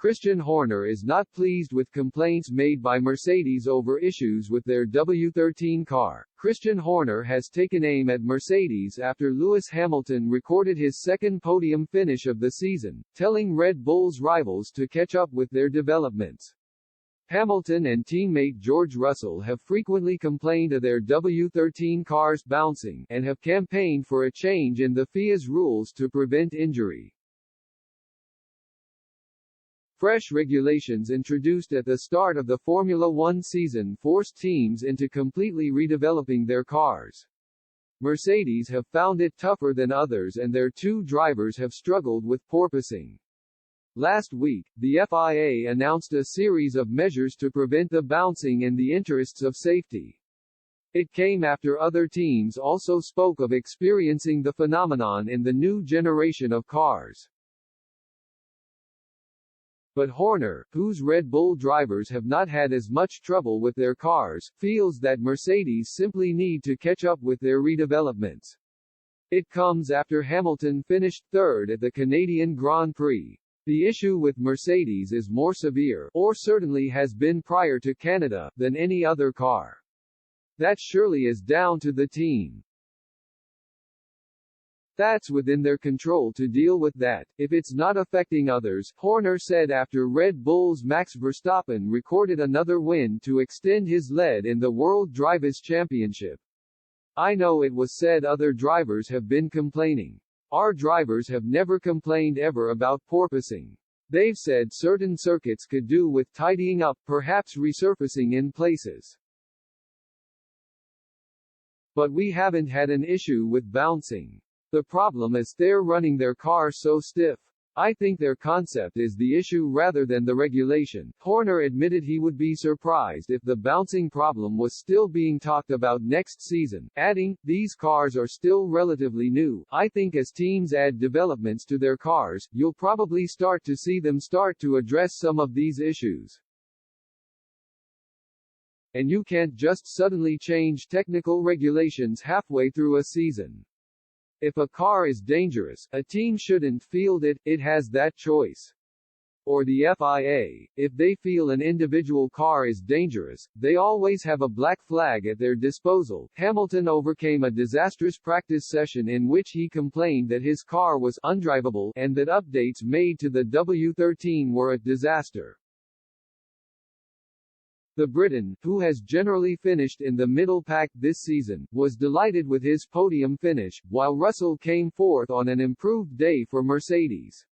Christian Horner is not pleased with complaints made by Mercedes over issues with their W13 car. Christian Horner has taken aim at Mercedes after Lewis Hamilton recorded his second podium finish of the season, telling Red Bull's rivals to catch up with their developments. Hamilton and teammate George Russell have frequently complained of their W13 cars bouncing, and have campaigned for a change in the FIA's rules to prevent injury. Fresh regulations introduced at the start of the Formula One season forced teams into completely redeveloping their cars. Mercedes have found it tougher than others, and their two drivers have struggled with porpoising. Last week, the FIA announced a series of measures to prevent the bouncing in the interests of safety. It came after other teams also spoke of experiencing the phenomenon in the new generation of cars. But Horner, whose Red Bull drivers have not had as much trouble with their cars, feels that Mercedes simply need to catch up with their redevelopments. It comes after Hamilton finished third at the Canadian Grand Prix. The issue with Mercedes is more severe, or certainly has been prior to Canada, than any other car. That surely is down to the team. That's within their control to deal with that, if it's not affecting others, Horner said after Red Bull's Max Verstappen recorded another win to extend his lead in the World Drivers' Championship. I know it was said other drivers have been complaining. Our drivers have never complained ever about porpoising. They've said certain circuits could do with tidying up, perhaps resurfacing in places. But we haven't had an issue with bouncing. The problem is they're running their car so stiff. I think their concept is the issue rather than the regulation. Horner admitted he would be surprised if the bouncing problem was still being talked about next season, adding, "These cars are still relatively new. I think as teams add developments to their cars, you'll probably start to see them start to address some of these issues. And you can't just suddenly change technical regulations halfway through a season. If a car is dangerous, a team shouldn't field it, it has that choice. Or the FIA, if they feel an individual car is dangerous, they always have a black flag at their disposal." Hamilton overcame a disastrous practice session in which he complained that his car was undrivable, and that updates made to the W13 were a disaster. The Briton, who has generally finished in the middle pack this season, was delighted with his podium finish, while Russell came fourth on an improved day for Mercedes.